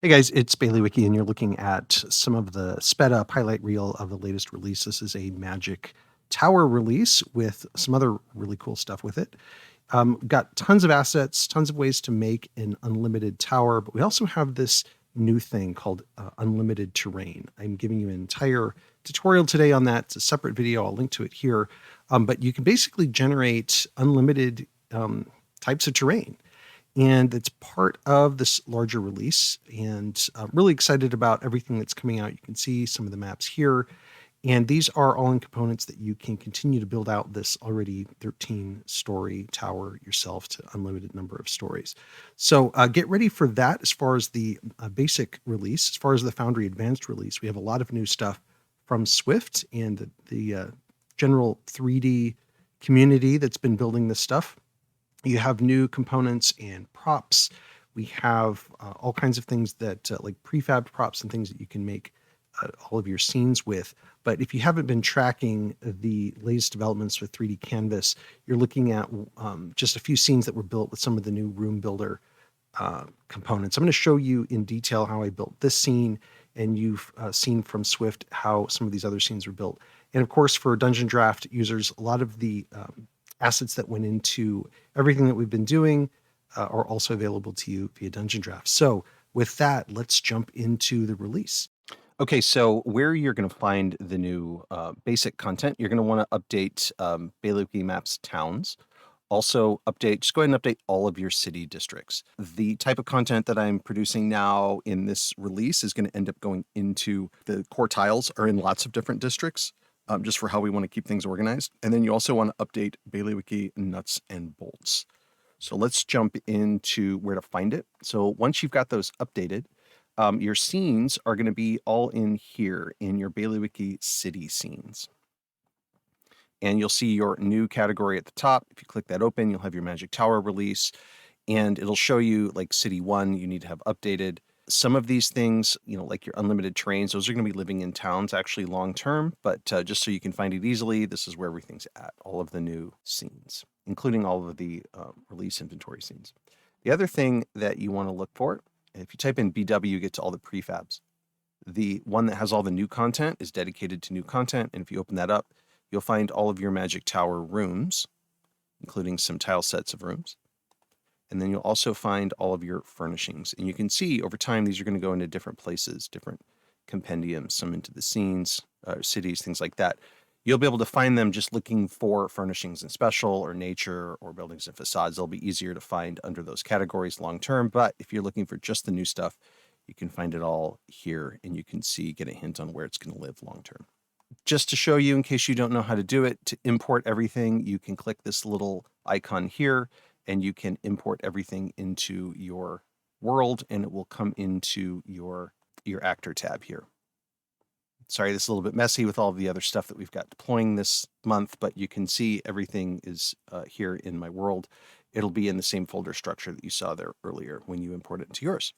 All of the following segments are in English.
Hey guys, it's Baileywiki, and you're looking at some of the sped up highlight reel of the latest release. This is a Magic Tower release with some other really cool stuff with it. Got tons of assets, tons of ways to make an unlimited tower, but we also have this new thing called unlimited terrain. I'm giving you an entire tutorial today on that. It's a separate video. I'll link to it here. But you can basically generate unlimited types of terrain, and it's part of this larger release, and really excited about everything that's coming out. You can see some of the maps here, and these are all in components that you can continue to build out this already 13 story tower yourself to unlimited number of stories. So get ready for that. As far as the basic release, as far as the Foundry Advanced release, we have a lot of new stuff from Swift and the general 3D community that's been building this stuff. You have new components and props. We have all kinds of things that like prefabbed props and things that you can make all of your scenes with. But if you haven't been tracking the latest developments with 3D Canvas, you're looking at just a few scenes that were built with some of the new room builder components. I'm going to show you in detail how I built this scene, and you've seen from Swift how some of these other scenes were built. And of course, for Dungeondraft users, a lot of the assets that went into everything that we've been doing are also available to you via Dungeondraft. So with that, let's jump into the release. Okay, so where you're going to find the new basic content, you're going to want to update Baileywiki Maps towns. Also just go ahead and update all of your city districts. The type of content that I'm producing now in this release is going to end up going into the core tiles are in lots of different districts. Just for how we want to keep things organized. And then you also want to update Baileywiki nuts and bolts. So let's jump into where to find it. So once you've got those updated, your scenes are going to be all in here in your Baileywiki city scenes. And you'll see your new category at the top. If you click that open, you'll have your Magic Tower release, and it'll show you like City 1 you need to have updated. Some of these things, like your unlimited terrains, those are going to be living in towns actually long term, but just so you can find it easily, this is where everything's at, all of the new scenes, including all of the release inventory scenes. The other thing that you want to look for, if you type in BW, you get to all the prefabs. The one that has all the new content is dedicated to new content, and if you open that up, you'll find all of your Magic Tower rooms, including some tile sets of rooms. And then you'll also find all of your furnishings. And you can see over time, these are going to go into different places, different compendiums, some into the scenes, cities, things like that. You'll be able to find them just looking for furnishings and special or nature or buildings and facades. They'll be easier to find under those categories long term. But if you're looking for just the new stuff, you can find it all here, and you can get a hint on where it's going to live long term. Just to show you, in case you don't know how to do it, to import everything, you can click this little icon here, and you can import everything into your world, and it will come into your actor tab here. Sorry, this is a little bit messy with all of the other stuff that we've got deploying this month, but you can see everything is here in my world. It'll be in the same folder structure that you saw there earlier when you import it into yours.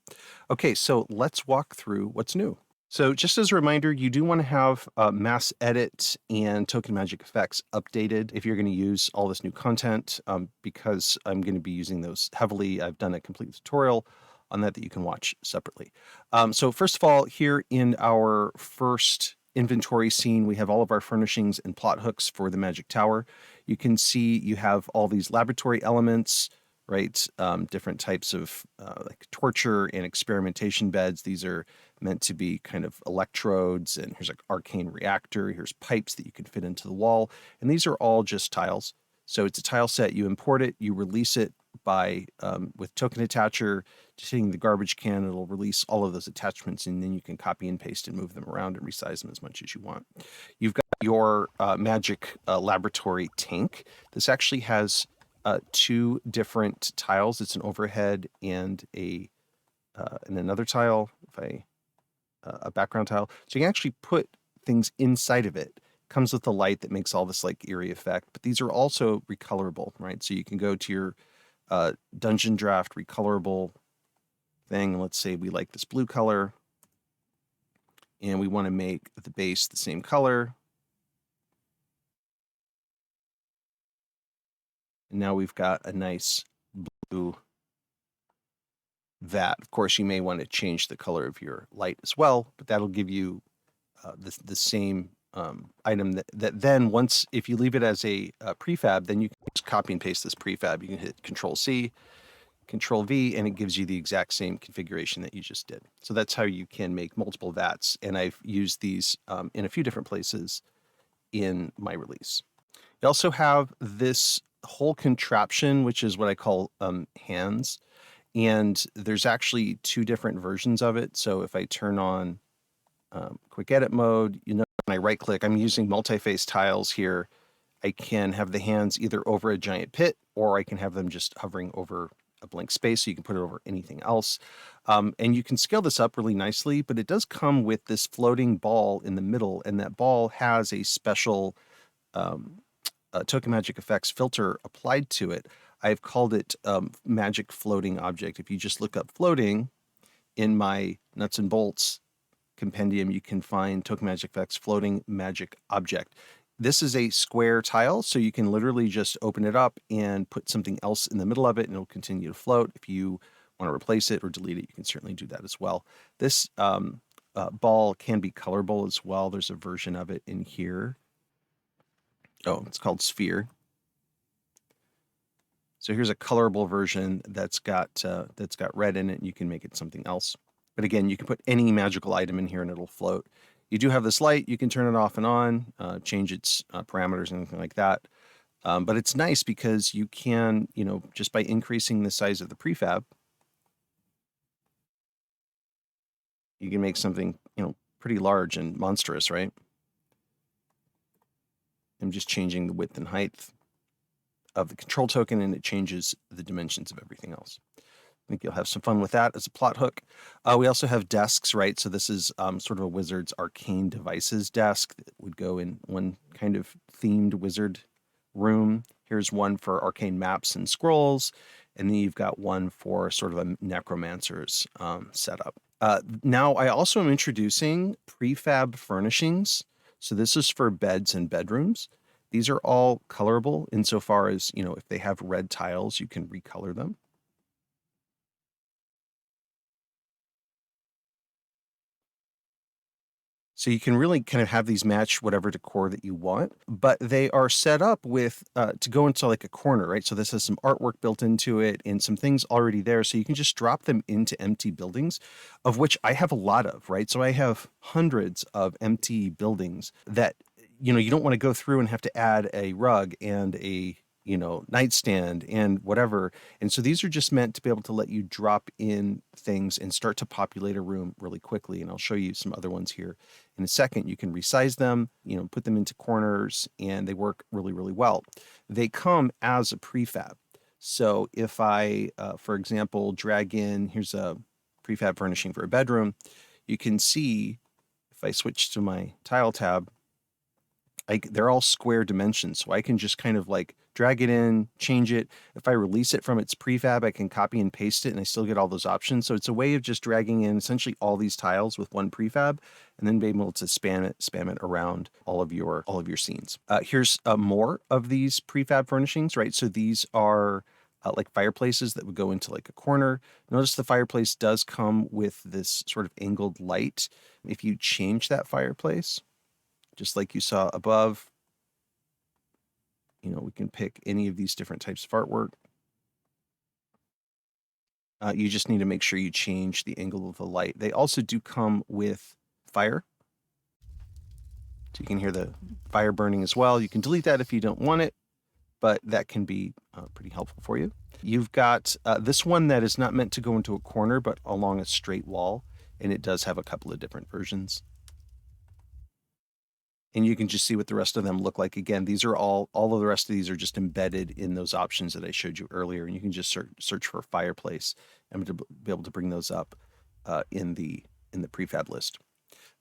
Okay, so let's walk through what's new. So just as a reminder, you do want to have mass edit and token magic effects updated if you're going to use all this new content, because I'm going to be using those heavily. I've done a complete tutorial on that you can watch separately. So first of all, here in our first inventory scene, we have all of our furnishings and plot hooks for the Magic Tower. You can see you have all these laboratory elements, right? Different types of like torture and experimentation beds. These are meant to be kind of electrodes, and here's like arcane reactor. Here's pipes that you can fit into the wall. And these are all just tiles. So it's a tile set. You import it, you release it by with token attacher, just hitting the garbage can. It'll release all of those attachments, and then you can copy and paste and move them around and resize them as much as you want. You've got your magic laboratory tank. This actually has two different tiles. It's an overhead and another tile, a background tile. So you can actually put things inside of it. Comes with a light that makes all this like eerie effect, but these are also recolorable, right? So you can go to your Dungeondraft recolorable thing. Let's say we like this blue color, and we want to make the base the same color. And now we've got a nice blue vat. Of course, you may want to change the color of your light as well, but that'll give you the same item that then once, if you leave it as a prefab, then you can just copy and paste this prefab. You can hit Control C, Control V, and it gives you the exact same configuration that you just did. So that's how you can make multiple vats. And I've used these in a few different places in my release. You also have this whole contraption, which is what I call hands. And there's actually two different versions of it. So if I turn on quick edit mode, when I right click, I'm using multi-face tiles here. I can have the hands either over a giant pit, or I can have them just hovering over a blank space, so you can put it over anything else. And you can scale this up really nicely, but it does come with this floating ball in the middle, and that ball has a special Token Magic Effects filter applied to it. I've called it Magic Floating Object. If you just look up floating in my nuts and bolts compendium, you can find Token Magic Effects Floating Magic Object. This is a square tile, so you can literally just open it up and put something else in the middle of it, and it'll continue to float. If you want to replace it or delete it, you can certainly do that as well. This ball can be colorable as well. There's a version of it in here. Oh, it's called Sphere. So here's a colorable version that's got red in it, and you can make it something else. But again, you can put any magical item in here and it'll float. You do have this light. You can turn it off and on, change its parameters and anything like that. But it's nice because you can, just by increasing the size of the prefab, you can make something, pretty large and monstrous, right? I'm just changing the width and height of the control token, and it changes the dimensions of everything else. I think you'll have some fun with that as a plot hook. We also have desks, right? So this is sort of a wizard's arcane devices desk that would go in one kind of themed wizard room. Here's one for arcane maps and scrolls, and then you've got one for sort of a necromancer's setup. Now I also am introducing prefab furnishings. So this is for beds and bedrooms. These are all colorable insofar as, if they have red tiles, you can recolor them. So you can really kind of have these match whatever decor that you want, but they are set up with to go into like a corner, right? So this has some artwork built into it and some things already there. So you can just drop them into empty buildings, of which I have a lot of, right? So I have hundreds of empty buildings that, you don't want to go through and have to add a rug and a nightstand and whatever. And so these are just meant to be able to let you drop in things and start to populate a room really quickly. And I'll show you some other ones here in a second. You can resize them, put them into corners, and they work really, really well. They come as a prefab. So if I, for example, drag in, here's a prefab furnishing for a bedroom, you can see if I switch to my tile tab, they're all square dimensions, so I can just kind of like drag it in, change it. If I release it from its prefab, I can copy and paste it, and I still get all those options. So it's a way of just dragging in essentially all these tiles with one prefab, and then being able to spam it around all of your scenes. Here's more of these prefab furnishings, right? So these are like fireplaces that would go into like a corner. Notice the fireplace does come with this sort of angled light. If you change that fireplace, just like you saw above, we can pick any of these different types of artwork. You just need to make sure you change the angle of the light. They also do come with fire. So you can hear the fire burning as well. You can delete that if you don't want it, but that can be pretty helpful for you. You've got this one that is not meant to go into a corner, but along a straight wall, and it does have a couple of different versions. And you can just see what the rest of them look like. Again, these are all of the rest of these are just embedded in those options that I showed you earlier. And you can just search for fireplace and to be able to bring those up in the prefab list.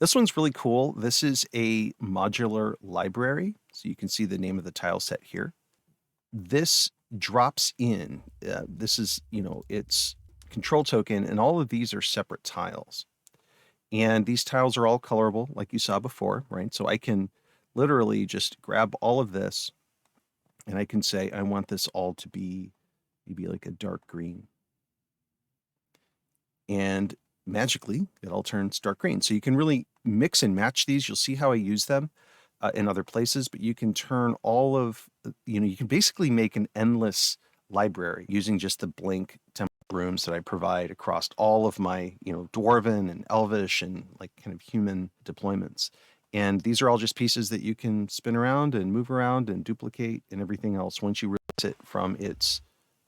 This one's really cool. This is a modular library. So you can see the name of the tile set here. This drops in. This is, its control token, and all of these are separate tiles. And these tiles are all colorable, like you saw before, right? So I can literally just grab all of this, and I can say, I want this all to be maybe like a dark green. and magically it all turns dark green. So you can really mix and match these. You'll see how I use them in other places, but you can turn all of, you can basically make an endless library using just the blank template rooms that I provide across all of my, dwarven and elvish and like kind of human deployments. And these are all just pieces that you can spin around and move around and duplicate and everything else once you release it from its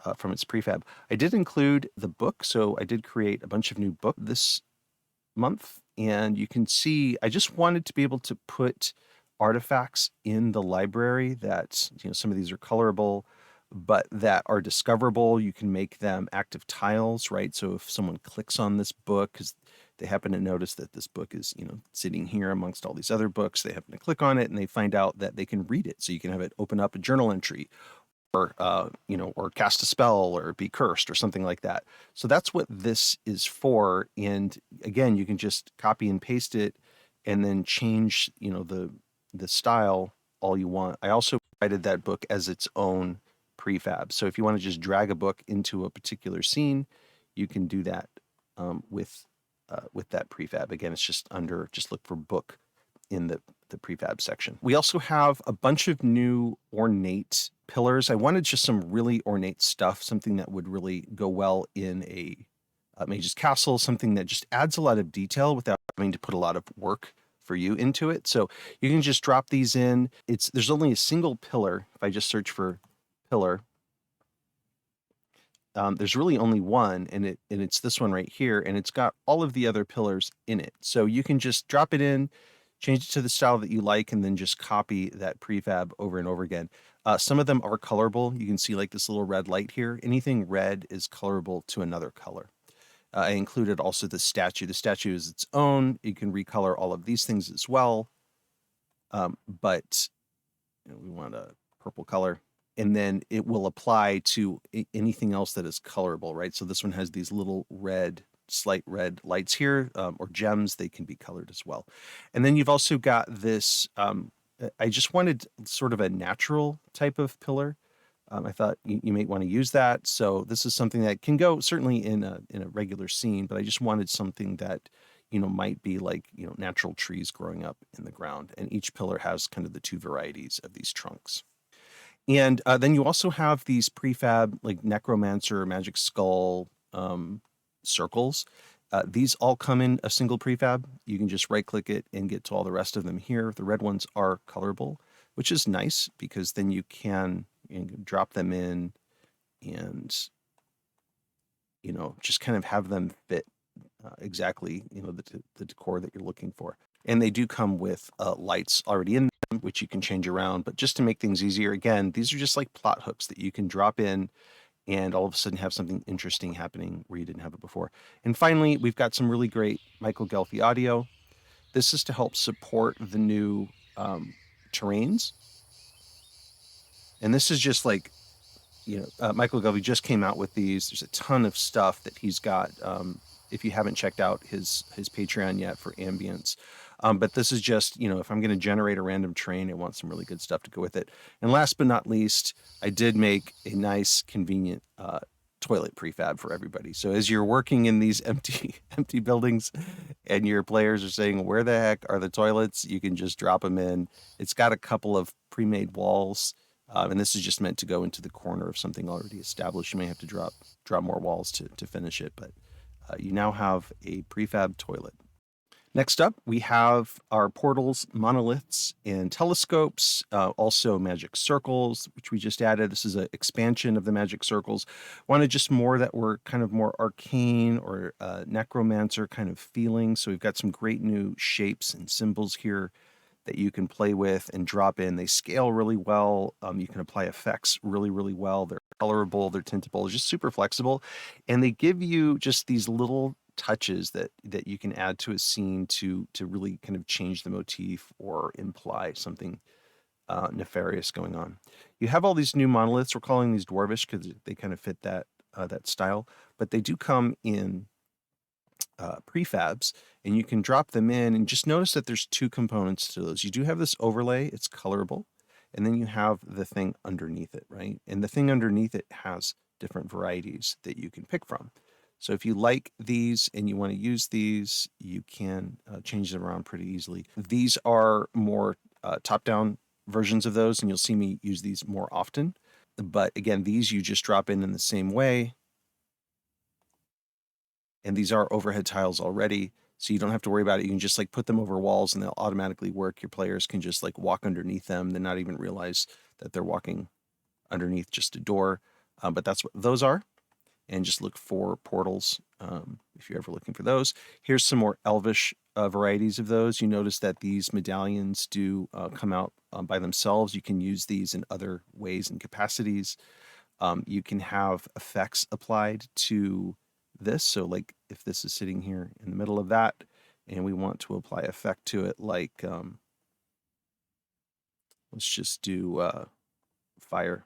prefab. I did include the book, so I did create a bunch of new books this month, and you can see I just wanted to be able to put artifacts in the library that, some of these are colorable, but that are discoverable. You can make them active tiles, right? So if someone clicks on this book because they happen to notice that this book is, sitting here amongst all these other books, they happen to click on it and they find out that they can read it. So you can have it open up a journal entry or or cast a spell or be cursed or something like that. So that's what this is for. And again, you can just copy and paste it and then change, the style all you want. I also provided that book as its own prefab. So if you want to just drag a book into a particular scene, you can do that with that prefab. Again, it's just look for book in the prefab section. We also have a bunch of new ornate pillars. I wanted just some really ornate stuff, something that would really go well in a mage's castle, something that just adds a lot of detail without having to put a lot of work for you into it. So you can just drop these in. There's only a single pillar. If I just search for pillar, there's really only one, and it's this one right here, and it's got all of the other pillars in it. So you can just drop it in, change it to the style that you like, and then just copy that prefab over and over again. Some of them are colorable. You can see like this little red light here. Anything red is colorable to another color. I included also the statue. The statue is its own. You can recolor all of these things as well. But we want a purple color. And then it will apply to anything else that is colorable, right? So this one has these little slight red lights here, or gems. They can be colored as well. And then you've also got this, I just wanted sort of a natural type of pillar. I thought you might want to use that. So this is something that can go certainly in a regular scene, but I just wanted something that, might be like, natural trees growing up in the ground. And each pillar has kind of the two varieties of these trunks. And then you also have these prefab like necromancer, magic skull circles. These all come in a single prefab. You can just right click it and get to all the rest of them here. The red ones are colorable, which is nice because then you can drop them in and, just kind of have them fit exactly, the decor that you're looking for. And they do come with lights already in them, which you can change around. But just to make things easier, again, these are just like plot hooks that you can drop in and all of a sudden have something interesting happening where you didn't have it before. And finally, we've got some really great Michael Gelfi audio. This is to help support the new terrains. And this is just like, Michael Gelfi just came out with these. There's a ton of stuff that he's got. If you haven't checked out his Patreon yet for ambience. But this is just, if I'm going to generate a random terrain, I want some really good stuff to go with it. And last but not least, I did make a nice, convenient toilet prefab for everybody. So as you're working in these empty buildings and your players are saying, where the heck are the toilets? You can just drop them in. It's got a couple of pre-made walls. And this is just meant to go into the corner of something already established. You may have to drop more walls to finish it, but you now have a prefab toilet. Next up, we have our portals, monoliths, and telescopes, also magic circles, which we just added. This is an expansion of the magic circles. Wanted just more that were kind of more arcane or necromancer kind of feeling. So we've got some great new shapes and symbols here that you can play with and drop in. They scale really well. You can apply effects really, really well. They're colorable, they're tintable, just super flexible. And they give you just these little touches that you can add to a scene to really kind of change the motif or imply something nefarious going on. You have all these new monoliths. We're calling these dwarvish because they kind of fit that style, but they do come in prefabs, and you can drop them in and just notice that there's two components to those. You do have this overlay, it's colorable, and then you have the thing underneath it, right? And the thing underneath it has different varieties that you can pick from. So if you like these and you want to use these, you can change them around pretty easily. These are more top-down versions of those, and you'll see me use these more often. But again, these you just drop in the same way. And these are overhead tiles already, so you don't have to worry about it. You can just like put them over walls and they'll automatically work. Your players can just like walk underneath them and not even realize that they're walking underneath just a door. But that's what those are. And just look for portals if you're ever looking for those. Here's some more elvish varieties of those. You notice that these medallions do come out by themselves. You can use these in other ways and capacities. You can have effects applied to this. So like if this is sitting here in the middle of that and we want to apply effect to it, like let's just do fire.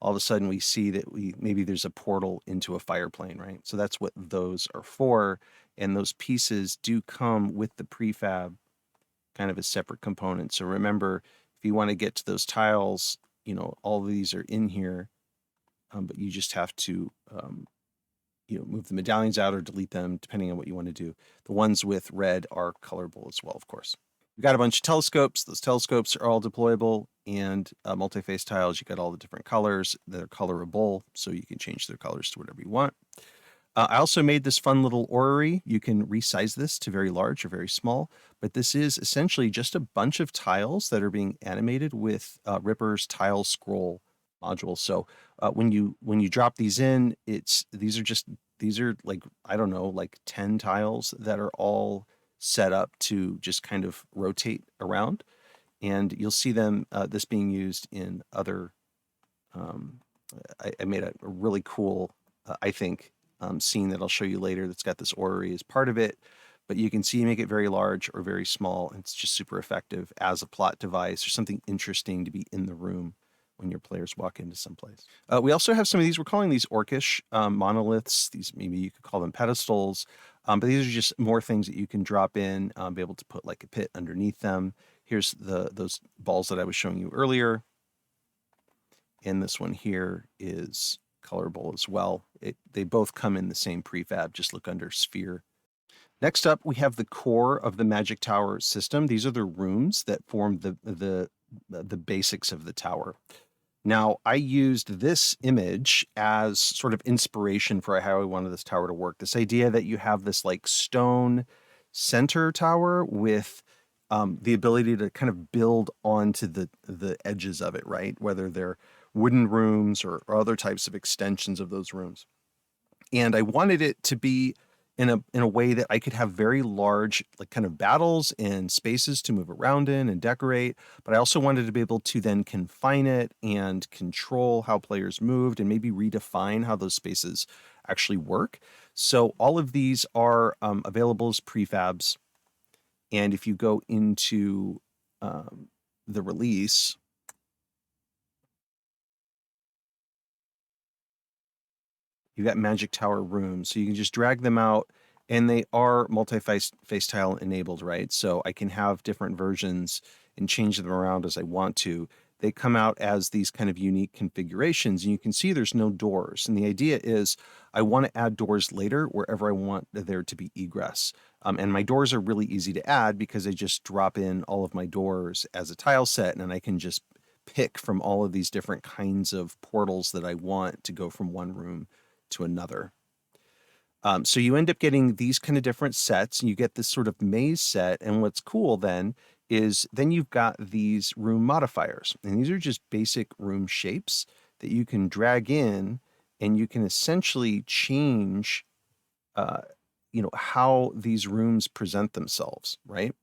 All of a sudden we see that maybe there's a portal into a fire plane, right? So that's what those are for. And those pieces do come with the prefab kind of a separate component. So remember, if you want to get to those tiles, you know, all of these are in here, but you just have to move the medallions out or delete them depending on what you want to do. The ones with red are colorable as well, of course. We've got a bunch of telescopes. Those telescopes are all deployable, and multi-face tiles, you got all the different colors. They're colorable, so you can change their colors to whatever you want. I also made this fun little orrery. You can resize this to very large or very small, but this is essentially just a bunch of tiles that are being animated with Ripper's tile scroll module. So when you drop these in, these are like, I don't know, like 10 tiles that are all set up to just kind of rotate around. And you'll see them, this being used in other, I made a really cool, I think, scene that I'll show you later that's got this orrery as part of it. But you can see you make it very large or very small, and it's just super effective as a plot device or something interesting to be in the room when your players walk into someplace. We also have some of these, we're calling these orcish monoliths. These, maybe you could call them pedestals, but these are just more things that you can drop in, be able to put like a pit underneath them. Here's those balls that I was showing you earlier. And this one here is colorable as well. They both come in the same prefab, just look under sphere. Next up, we have the core of the Magic Tower system. These are the rooms that form the basics of the tower. Now, I used this image as sort of inspiration for how I wanted this tower to work. This idea that you have this like stone center tower with the ability to kind of build onto the edges of it, right? Whether they're wooden rooms or other types of extensions of those rooms. And I wanted it to be in a way that I could have very large, like kind of battles and spaces to move around in and decorate. But I also wanted to be able to then confine it and control how players moved and maybe redefine how those spaces actually work. So all of these are available as prefabs. And if you go into the release, you got Magic Tower rooms, so you can just drag them out, and they are multi-face tile enabled, right? So I can have different versions and change them around as I want to. They come out as these kind of unique configurations, and you can see there's no doors. And the idea is I want to add doors later wherever I want there to be egress. And my doors are really easy to add because I just drop in all of my doors as a tile set, and then I can just pick from all of these different kinds of portals that I want to go from one room to another. So you end up getting these kind of different sets, and you get this sort of maze set. And what's cool then is then you've got these room modifiers, and these are just basic room shapes that you can drag in, and you can essentially change, how these rooms present themselves, right?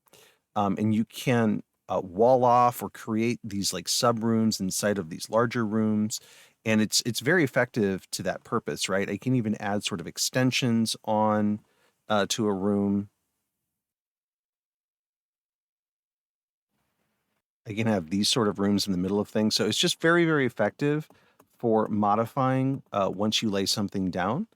And you can wall off or create these like sub rooms inside of these larger rooms. And it's very effective to that purpose, right? I can even add sort of extensions on to a room. I can have these sort of rooms in the middle of things. So it's just very, very effective for modifying once you lay something down.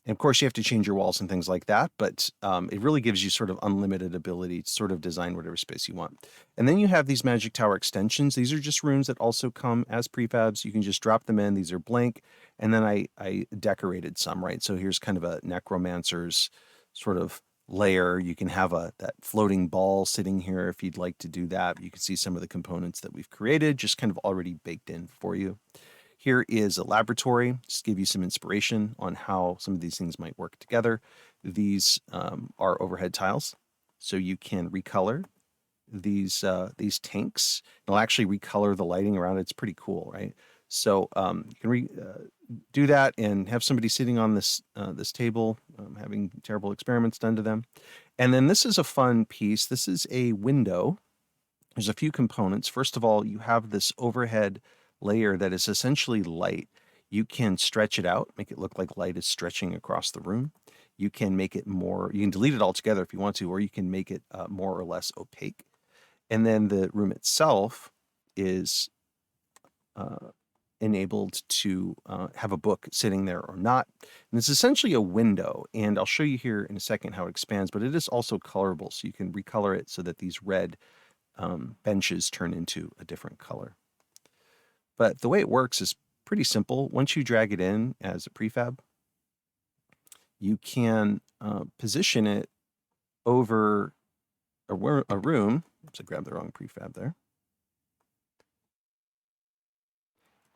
And of course, you have to change your walls and things like that, but it really gives you sort of unlimited ability to sort of design whatever space you want. And then you have these Magic Tower extensions. These are just rooms that also come as prefabs. You can just drop them in. These are blank. And then I decorated some, right? So here's kind of a necromancer's sort of layer. You can have that floating ball sitting here if you'd like to do that. You can see some of the components that we've created, just kind of already baked in for you. Here is a laboratory, just to give you some inspiration on how some of these things might work together. These are overhead tiles, so you can recolor these tanks. It'll actually recolor the lighting around it. It's pretty cool, right? So you can do that and have somebody sitting on this table having terrible experiments done to them. And then this is a fun piece. This is a window. There's a few components. First of all, you have this overhead layer that is essentially light. You can stretch it out, make it look like light is stretching across the room. You can make it more, you can delete it altogether if you want to, or you can make it more or less opaque. And then the room itself is enabled to have a book sitting there or not. And it's essentially a window. And I'll show you here in a second how it expands, but it is also colorable. So you can recolor it so that these red benches turn into a different color. But the way it works is pretty simple. Once you drag it in as a prefab, you can position it over a room. Oops, I grabbed the wrong prefab there.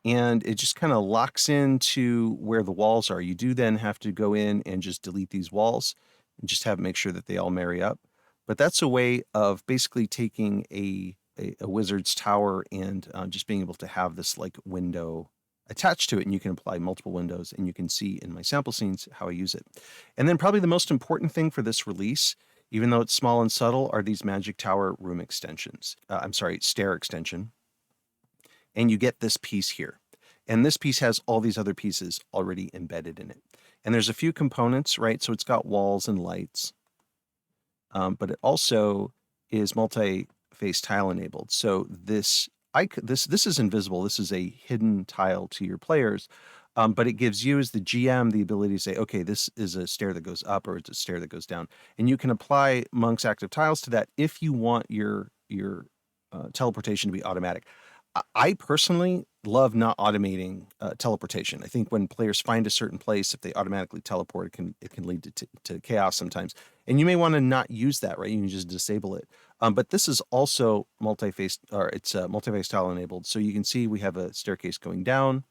And it just kind of locks into where the walls are. You do then have to go in and just delete these walls and just make sure that they all marry up. But that's a way of basically taking a wizard's tower and just being able to have this like window attached to it, and you can apply multiple windows, and you can see in my sample scenes how I use it. And then probably the most important thing for this release, even though it's small and subtle, are these Magic Tower room extensions. Stair extension. And you get this piece here. And this piece has all these other pieces already embedded in it. And there's a few components, right? So it's got walls and lights, but it also is multi-face tile enabled. So this is invisible. This is a hidden tile to your players, but it gives you as the GM the ability to say, okay, this is a stair that goes up or it's a stair that goes down. And you can apply Monk's active tiles to that if you want your teleportation to be automatic. I personally love not automating teleportation. I think when players find a certain place, if they automatically teleport, it can lead to chaos sometimes. And you may want to not use that, right? You can just disable it. But this is also multi-face tile enabled. So you can see we have a staircase going down.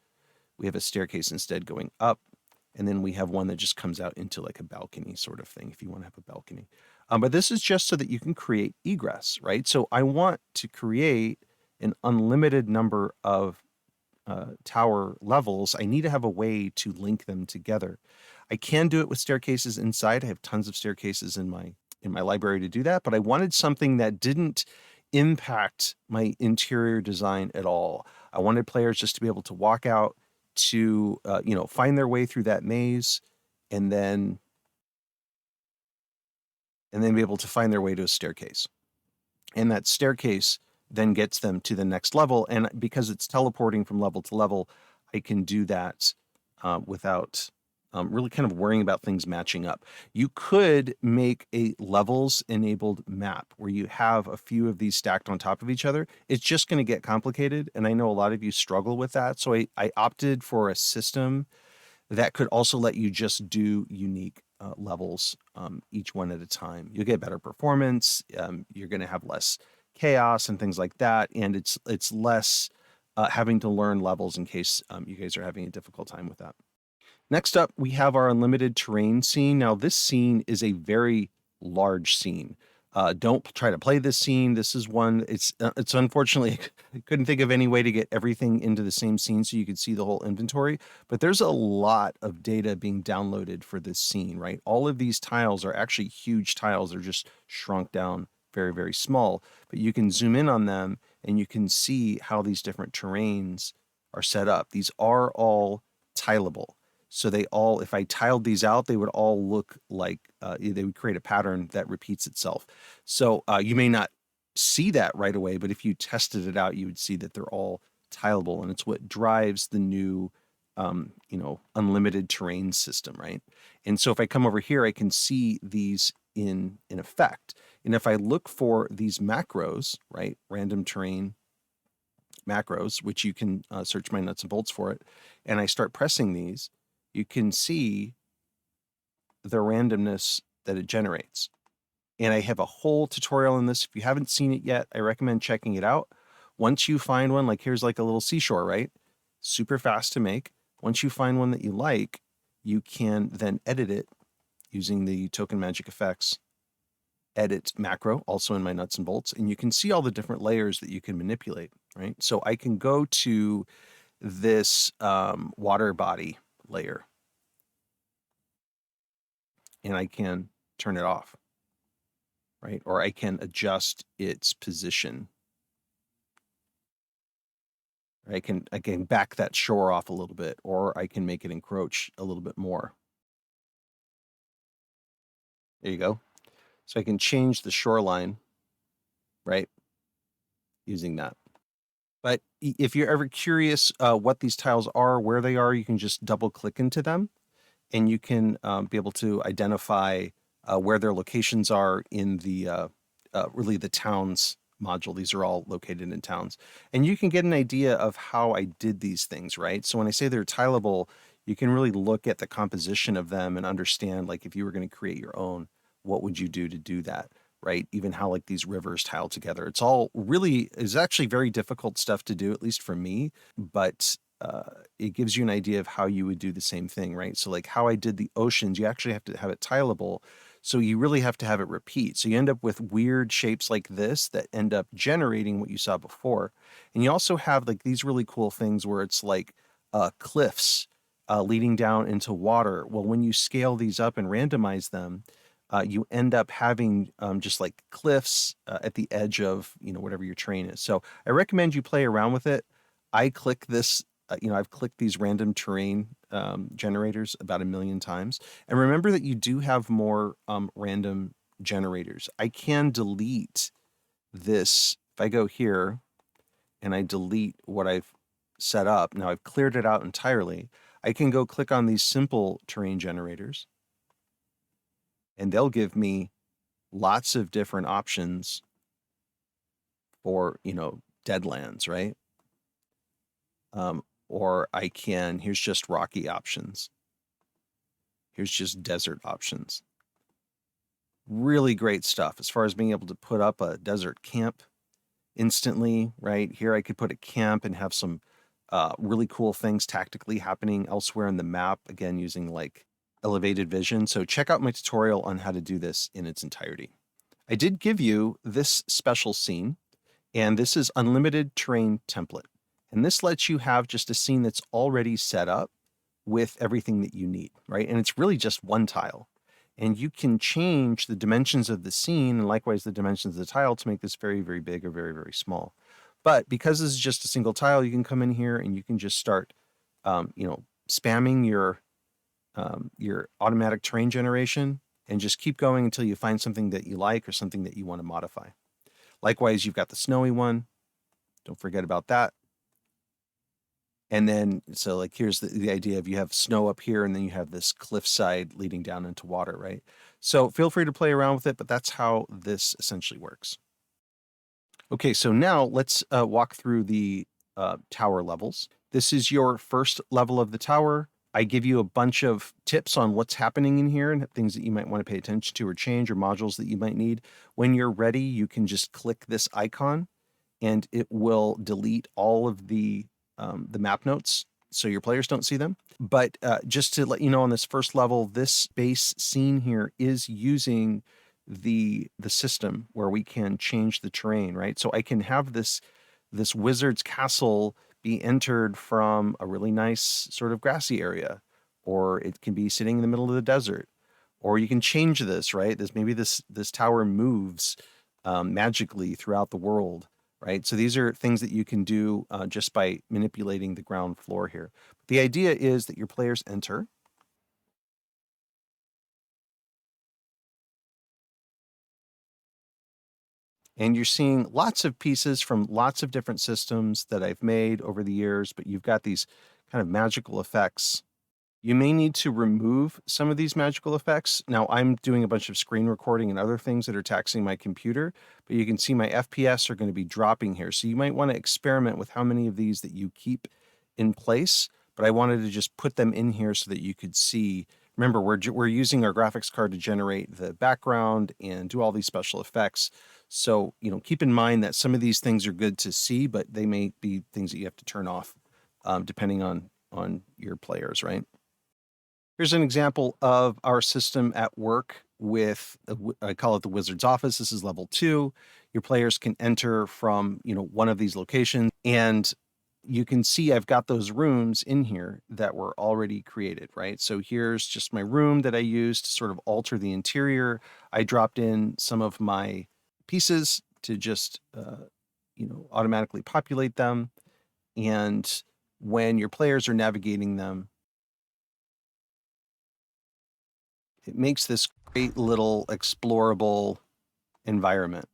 We have a staircase instead going up. And then we have one that just comes out into like a balcony sort of thing, if you want to have a balcony. But this is just so that you can create egress, right? So I want to create an unlimited number of tower levels. I need to have a way to link them together. I can do it with staircases inside. I have tons of staircases in my library to do that, but I wanted something that didn't impact my interior design at all. I wanted players just to be able to walk out to find their way through that maze, and then be able to find their way to a staircase. And that staircase then gets them to the next level. And because it's teleporting from level to level, I can do that without really kind of worrying about things matching up. You could make a levels enabled map where you have a few of these stacked on top of each other. It's just going to get complicated. And I know a lot of you struggle with that. So I opted for a system that could also let you just do unique levels, each one at a time. You'll get better performance. You're going to have less chaos and things like that, and it's less having to learn levels in case you guys are having a difficult time with that. Next up, we have our unlimited terrain scene. Now, this scene is a very large scene. Don't try to play this scene. This is one. It's unfortunately I couldn't think of any way to get everything into the same scene so you could see the whole inventory. But there's a lot of data being downloaded for this scene, right? All of these tiles are actually huge tiles. They're just shrunk down very, very small, but you can zoom in on them and you can see how these different terrains are set up. These are all tileable. So they all, if I tiled these out, they would all look like, they would create a pattern that repeats itself. So you may not see that right away, but if you tested it out, you would see that they're all tileable, and it's what drives the new unlimited terrain system, right? And so if I come over here, I can see these in effect. And if I look for these macros, right, random terrain macros, which you can search my nuts and bolts for it, and I start pressing these, you can see the randomness that it generates. And I have a whole tutorial on this. If you haven't seen it yet, I recommend checking it out. Once you find one, like here's like a little seashore, right? Super fast to make. Once you find one that you like, you can then edit it using the token magic effects edit macro, also in my nuts and bolts, and you can see all the different layers that you can manipulate, right? So I can go to this water body layer and I can turn it off, right? Or I can adjust its position. I can back that shore off a little bit, or I can make it encroach a little bit more. There you go. So I can change the shoreline, right, using that. But if you're ever curious what these tiles are, where they are, you can just double click into them and you can be able to identify where their locations are in the really the towns module. These are all located in towns. And you can get an idea of how I did these things, right? So when I say they're tileable, you can really look at the composition of them and understand, like, if you were going to create your own, what would you do to do that, right? Even how like these rivers tile together. It's all really is actually very difficult stuff to do, at least for me, but it gives you an idea of how you would do the same thing, right? So like how I did the oceans, you actually have to have it tileable. So you really have to have it repeat. So you end up with weird shapes like this that end up generating what you saw before. And you also have like these really cool things where it's like cliffs leading down into water. Well, when you scale these up and randomize them, you end up having just like cliffs at the edge of, whatever your terrain is. So I recommend you play around with it. I click this, I've clicked these random terrain generators about 1,000,000 times. And remember that you do have more random generators. I can delete this. If I go here and I delete what I've set up, now I've cleared it out entirely. I can go click on these simple terrain generators and they'll give me lots of different options for, deadlands, right? Or I can, here's just rocky options. Here's just desert options. Really great stuff as far as being able to put up a desert camp instantly, right? Here I could put a camp and have some really cool things tactically happening elsewhere in the map, again, using like elevated vision. So check out my tutorial on how to do this in its entirety. I did give you this special scene, and this is unlimited terrain template. And this lets you have just a scene that's already set up with everything that you need, right? And it's really just one tile. And you can change the dimensions of the scene and likewise the dimensions of the tile to make this very, very big or very, very small. But because this is just a single tile, you can come in here and you can just start, spamming your automatic terrain generation and just keep going until you find something that you like or something that you want to modify. Likewise, you've got the snowy one. Don't forget about that. And then, so like, here's the idea of you have snow up here and then you have this cliffside leading down into water, right? So feel free to play around with it, but that's how this essentially works. Okay, so now let's walk through the tower levels. This is your first level of the tower. I give you a bunch of tips on what's happening in here and things that you might want to pay attention to or change or modules that you might need. When you're ready, you can just click this icon and it will delete all of the map notes so your players don't see them. But just to let you know, on this first level, this base scene here is using the system where we can change the terrain, right? So I can have this wizard's castle be entered from a really nice sort of grassy area, or it can be sitting in the middle of the desert, or you can change this, right? Maybe this tower moves magically throughout the world, right? So these are things that you can do just by manipulating the ground floor here. The idea is that your players enter. And you're seeing lots of pieces from lots of different systems that I've made over the years, but you've got these kind of magical effects. You may need to remove some of these magical effects. Now, I'm doing a bunch of screen recording and other things that are taxing my computer, but you can see my FPS are going to be dropping here. So you might want to experiment with how many of these that you keep in place, but I wanted to just put them in here so that you could see. Remember, we're using our graphics card to generate the background and do all these special effects. So, keep in mind that some of these things are good to see, but they may be things that you have to turn off, depending on your players, right? Here's an example of our system at work with, I call it the Wizard's Office. This is level 2. Your players can enter from, one of these locations, and you can see I've got those rooms in here that were already created, right? So here's just my room that I used to sort of alter the interior. I dropped in some of my pieces to just, automatically populate them. And when your players are navigating them, it makes this great little explorable environment.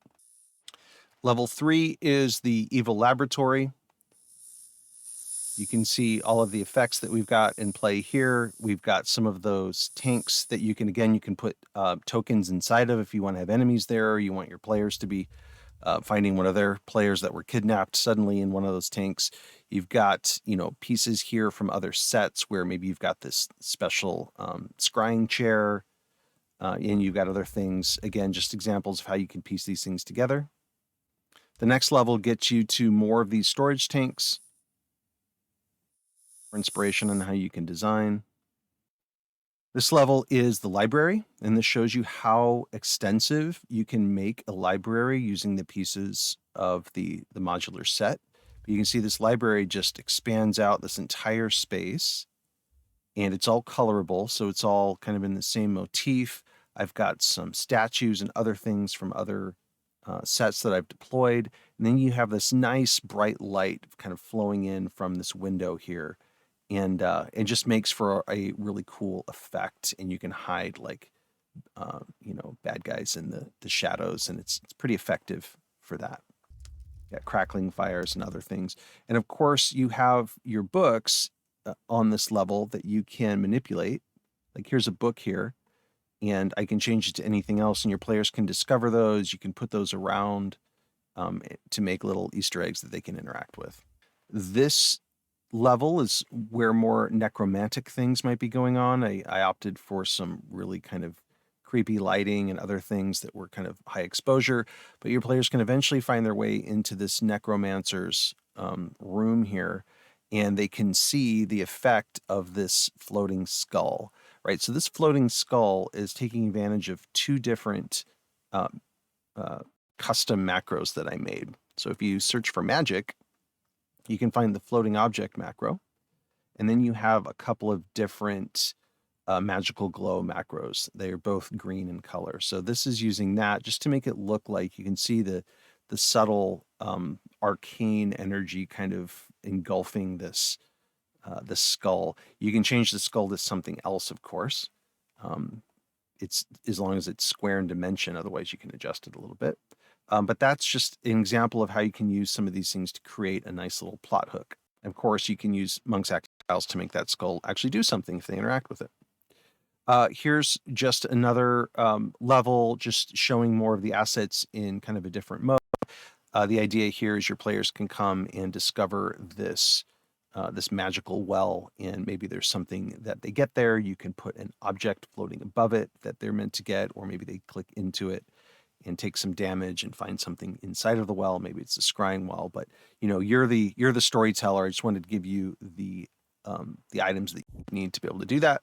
Level 3 is the Evil Laboratory. You can see all of the effects that we've got in play here. We've got some of those tanks that you can put tokens inside of if you want to have enemies there, or you want your players to be finding one of their players that were kidnapped suddenly in one of those tanks. You've got, pieces here from other sets where maybe you've got this special scrying chair, and you've got other things. Again, just examples of how you can piece these things together. The next level gets you to more of these storage tanks for inspiration on how you can design. This level is the library, and this shows you how extensive you can make a library using the pieces of the modular set. But you can see this library just expands out this entire space, and it's all colorable, so it's all kind of in the same motif. I've got some statues and other things from other sets that I've deployed. And then you have this nice bright light kind of flowing in from this window here. And it just makes for a really cool effect. And you can hide bad guys in the shadows. And it's pretty effective for that. Got crackling fires and other things. And of course, you have your books on this level that you can manipulate. Like here's a book here, and I can change it to anything else, and your players can discover those. You can put those around to make little Easter eggs that they can interact with. This level is where more necromantic things might be going on. I opted for some really kind of creepy lighting and other things that were kind of high exposure, but your players can eventually find their way into this necromancer's room here, and they can see the effect of this floating skull, right? So this floating skull is taking advantage of 2 different custom macros that I made. So if you search for magic, you can find the floating object macro, and then you have a couple of different magical glow macros. They are both green in color. So this is using that just to make it look like you can see the subtle arcane energy kind of engulfing this skull. You can change the skull to something else, of course. It's as long as it's square in dimension. Otherwise, you can adjust it a little bit. But that's just an example of how you can use some of these things to create a nice little plot hook. Of course, you can use Monk's Act tiles to make that skull actually do something if they interact with it. Here's just another level, just showing more of the assets in kind of a different mode. The idea here is your players can come and discover this magical well, and maybe there's something that they get there. You can put an object floating above it that they're meant to get, or maybe they click into it and take some damage and find something inside of the well. Maybe it's a scrying well, but you're the storyteller. I just wanted to give you the items that you need to be able to do that.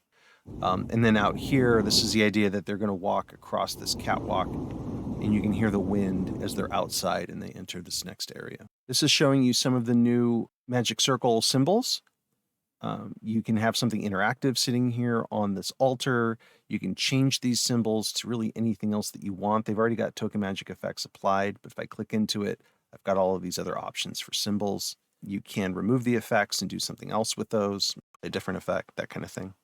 And then out here, this is the idea that they're going to walk across this catwalk, and you can hear the wind as they're outside and they enter this next area. This is showing you some of the new Magic Circle symbols. You can have something interactive sitting here on this altar. You can change these symbols to really anything else that you want. They've already got token magic effects applied, but if I click into it, I've got all of these other options for symbols. You can remove the effects and do something else with those, a different effect, that kind of thing.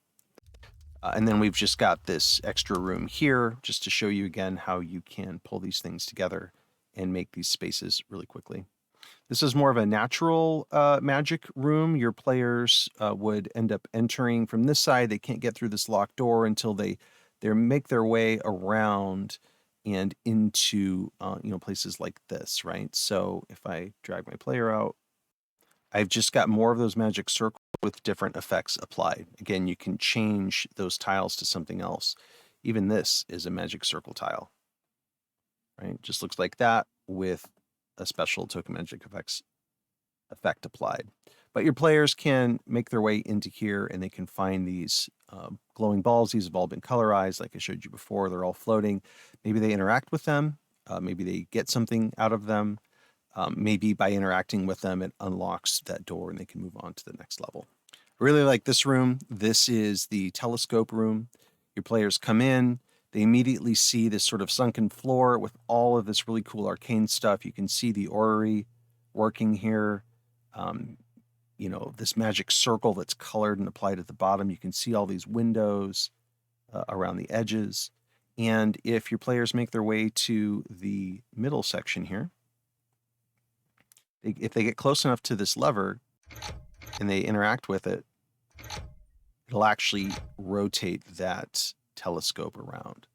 And then we've just got this extra room here just to show you again how you can pull these things together and make these spaces really quickly. This is more of a natural magic room. Your players would end up entering from this side. They can't get through this locked door until they make their way around and into places like this, right? So if I drag my player out, I've just got more of those magic circles with different effects applied. Again, you can change those tiles to something else. Even this is a magic circle tile, right? Just looks like that with a special token magic effect applied. But your players can make their way into here and they can find these glowing balls. These have all been colorized, like I showed you before. They're all floating. Maybe they interact with them. Maybe they get something out of them. Maybe by interacting with them, it unlocks that door and they can move on to the next level. I really like this room. This is the telescope room. Your players come in. They immediately see this sort of sunken floor with all of this really cool arcane stuff. You can see the orrery working here. This magic circle that's colored and applied at the bottom. You can see all these windows around the edges. And if your players make their way to the middle section here, if they get close enough to this lever and they interact with it, it'll actually rotate that telescope around,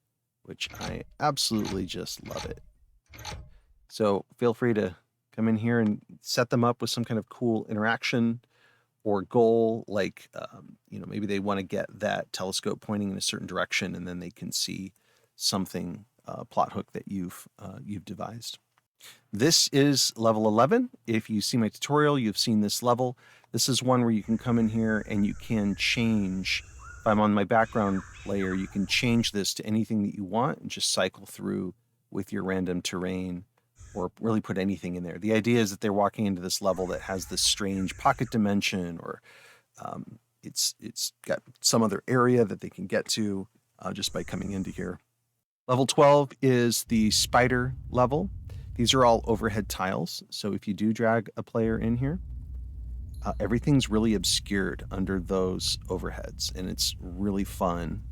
which I absolutely just love it. So feel free to come in here and set them up with some kind of cool interaction or goal, like maybe they want to get that telescope pointing in a certain direction, and then they can see something plot hook that you've devised. This is level 11. If you see my tutorial, you've seen this level. This is one where you can come in here and you can change. If I'm on my background layer, you can change this to anything that you want and just cycle through with your random terrain, or really put anything in there. The idea is that they're walking into this level that has this strange pocket dimension, or it's got some other area that they can get to just by coming into here. Level 12 is the spider level. These are all overhead tiles. So if you do drag a player in here, everything's really obscured under those overheads. And it's really fun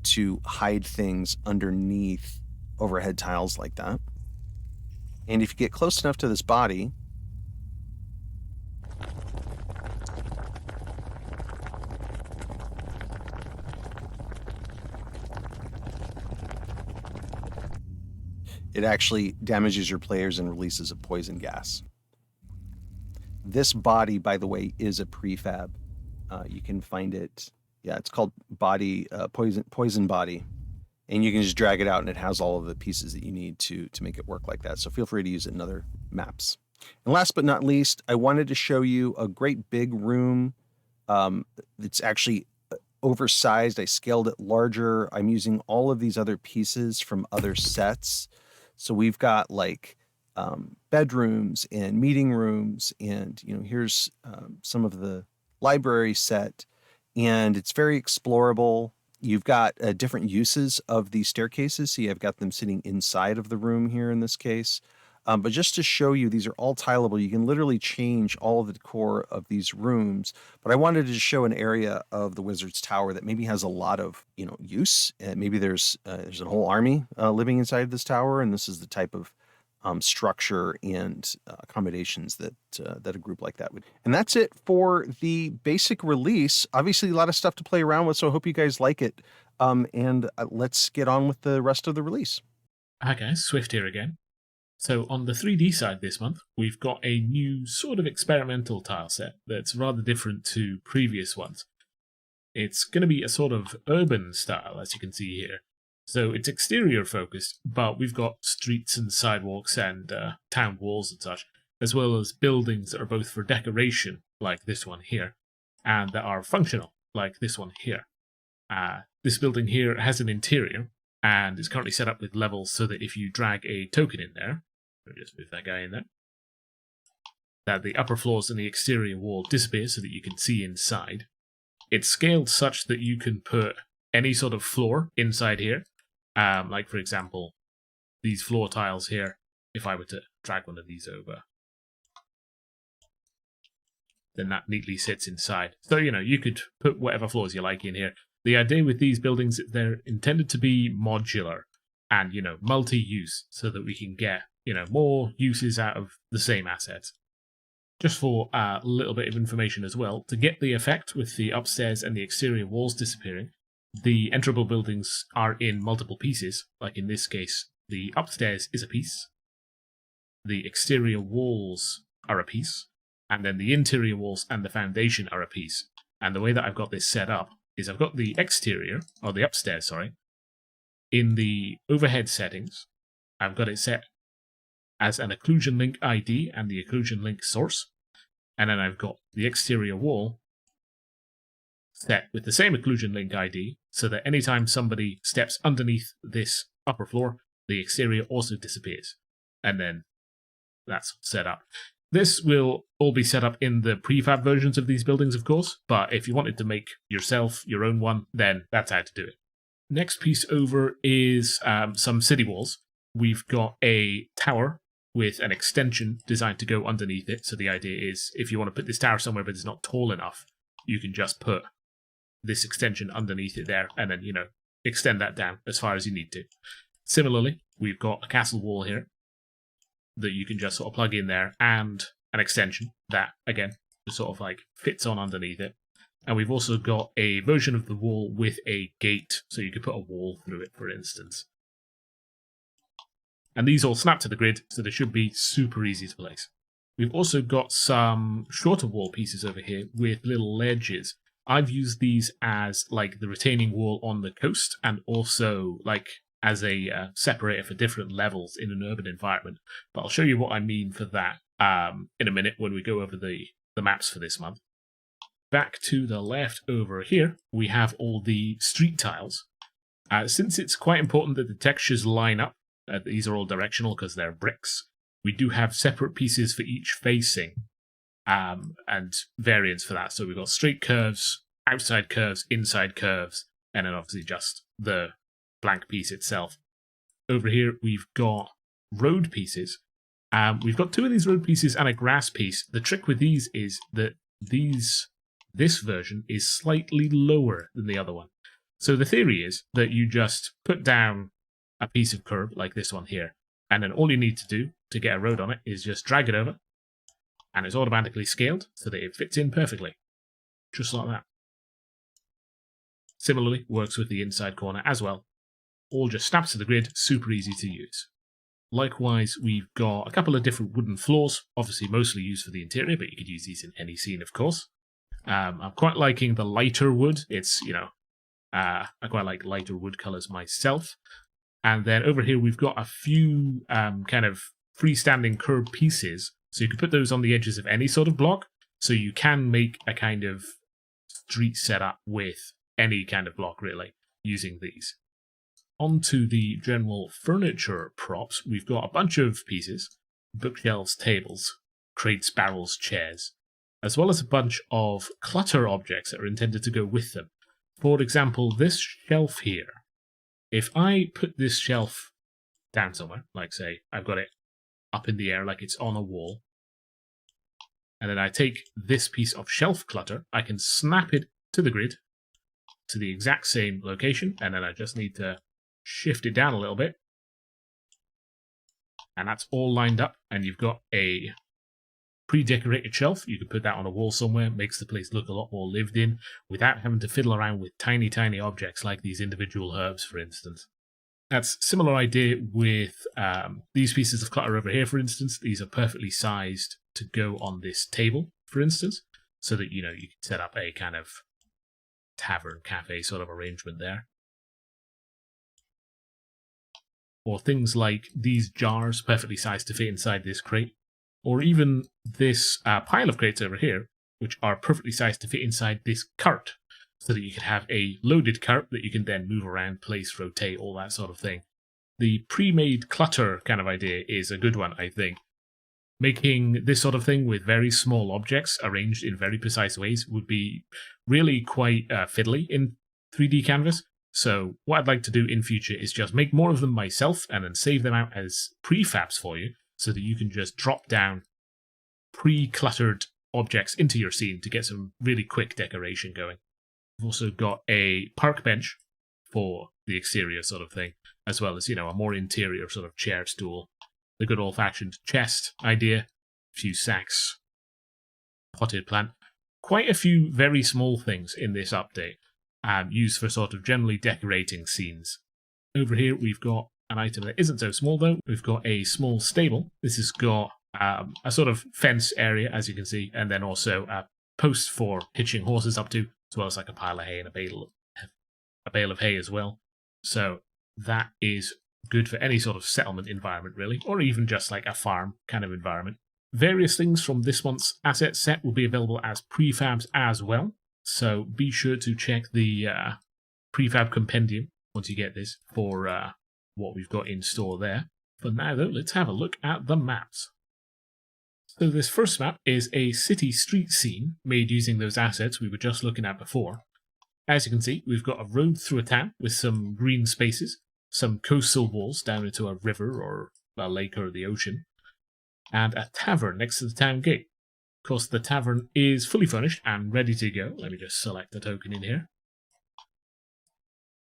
to hide things underneath overhead tiles like that. And if you get close enough to this body, it actually damages your players and releases a poison gas. This body, by the way, is a prefab. You can find it. Yeah, it's called poison body. And you can just drag it out and it has all of the pieces that you need to make it work like that. So feel free to use it in other maps. And last but not least, I wanted to show you a great big room. It's actually oversized. I scaled it larger. I'm using all of these other pieces from other sets. So we've got like bedrooms and meeting rooms, and here's some of the library set, and it's very explorable. You've got different uses of these staircases. See, I've got them sitting inside of the room here in this case. But just to show you, these are all tileable. You can literally change all of the decor of these rooms. But I wanted to show an area of the Wizard's Tower that maybe has a lot of use. Maybe there's a whole army living inside this tower, and this is the type of structure and accommodations that a group like that would. And that's it for the basic release. Obviously, a lot of stuff to play around with, so I hope you guys like it. And let's get on with the rest of the release. Hi guys, Swift here again. So on the 3D side this month, we've got a new sort of experimental tile set that's rather different to previous ones. It's going to be a sort of urban style, as you can see here. So it's exterior focused, but we've got streets and sidewalks and town walls and such, as well as buildings that are both for decoration, like this one here, and that are functional, like this one here. This building here has an interior, and is currently set up with levels so that if you drag a token in there, let me just move that guy in there, that the upper floors and the exterior wall disappear so that you can see inside. It's scaled such that you can put any sort of floor inside here. Like, for example, these floor tiles here, if I were to drag one of these over, then that neatly sits inside. So, you could put whatever floors you like in here. The idea with these buildings is they're intended to be modular and, multi-use, so that we can get more uses out of the same asset. Just for a little bit of information as well, to get the effect with the upstairs and the exterior walls disappearing, the enterable buildings are in multiple pieces. Like in this case, the upstairs is a piece, the exterior walls are a piece, and then the interior walls and the foundation are a piece. And the way that I've got this set up is I've got the exterior, or the upstairs, sorry, in the overhead settings. I've got it set as an occlusion link ID and the occlusion link source. And then I've got the exterior wall set with the same occlusion link ID, so that anytime somebody steps underneath this upper floor, the exterior also disappears. And then that's set up. This will all be set up in the prefab versions of these buildings, of course, but if you wanted to make yourself your own one, then that's how to do it. Next piece over is some city walls. We've got a tower with an extension designed to go underneath it. So the idea is, if you want to put this tower somewhere but it's not tall enough, you can just put this extension underneath it there, and then, extend that down as far as you need to. Similarly, we've got a castle wall here that you can just sort of plug in there, and an extension that, again, just sort of like fits on underneath it. And we've also got a version of the wall with a gate, so you could put a wall through it, for instance. And these all snap to the grid, so they should be super easy to place. We've also got some shorter wall pieces over here with little ledges. I've used these as like the retaining wall on the coast, and also like as a separator for different levels in an urban environment. But I'll show you what I mean for that in a minute when we go over the maps for this month. Back to the left over here, we have all the street tiles. Since it's quite important that the textures line up, these are all directional because they're bricks, we do have separate pieces for each facing and variants for that. So we've got straight curves, outside curves, inside curves, and then obviously just the blank piece itself. Over here, we've got road pieces. We've got two of these road pieces and a grass piece. The trick with these is that this version is slightly lower than the other one. So the theory is that you just put down a piece of curb like this one here, and then all you need to do to get a road on it is just drag it over, and it's automatically scaled so that it fits in perfectly. Just like that. Similarly, works with the inside corner as well. All just snaps to the grid, super easy to use. Likewise, we've got a couple of different wooden floors, obviously mostly used for the interior, but you could use these in any scene, of course. I'm quite liking the lighter wood. It's, I quite like lighter wood colours myself. And then over here, we've got a few kind of freestanding curb pieces. So you can put those on the edges of any sort of block. So you can make a kind of street setup with any kind of block, really, using these. Onto the general furniture props, we've got a bunch of pieces: bookshelves, tables, crates, barrels, chairs, as well as a bunch of clutter objects that are intended to go with them. For example, this shelf here. If I put this shelf down somewhere, like say I've got it up in the air like it's on a wall, and then I take this piece of shelf clutter, I can snap it to the grid to the exact same location, and then I just need to shift it down a little bit, and that's all lined up, and you've got a pre-decorated shelf. You could put that on a wall somewhere, makes the place look a lot more lived in without having to fiddle around with tiny objects like these individual herbs, for instance. That's a similar idea with these pieces of clutter over here, for instance. These are perfectly sized to go on this table, for instance, so that you can set up a kind of tavern cafe sort of arrangement there. Or things like these jars, perfectly sized to fit inside this crate. Or even this pile of crates over here, which are perfectly sized to fit inside this cart, so that you can have a loaded cart that you can then move around, place, rotate, all that sort of thing. The pre-made clutter kind of idea is a good one, I think. Making this sort of thing with very small objects arranged in very precise ways would be really quite fiddly in 3D Canvas. So what I'd like to do in future is just make more of them myself and then save them out as prefabs for you, so that you can just drop down pre-cluttered objects into your scene to get some really quick decoration going. We've also got a park bench for the exterior sort of thing, as well as, a more interior sort of chair stool. the good old-fashioned chest idea, a few sacks, potted plant. Quite a few very small things in this update, used for sort of generally decorating scenes. Over here we've got an item that isn't so small though. We've got a small stable. This has got a sort of fence area, as you can see, and then also a post for hitching horses up to, as well as like a pile of hay and a bale of hay as well. So that is good for any sort of settlement environment, really, or even just like a farm kind of environment. Various things from this month's asset set will be available as prefabs as well, so be sure to check the prefab compendium once you get this for what we've got in store there. For now, though, let's have a look at the maps. So this first map is a city street scene made using those assets we were just looking at before. As you can see, we've got a road through a town with some green spaces, some coastal walls down into a river or a lake or the ocean, and a tavern next to the town gate. Of course, the tavern is fully furnished and ready to go. Let me just select a token in here.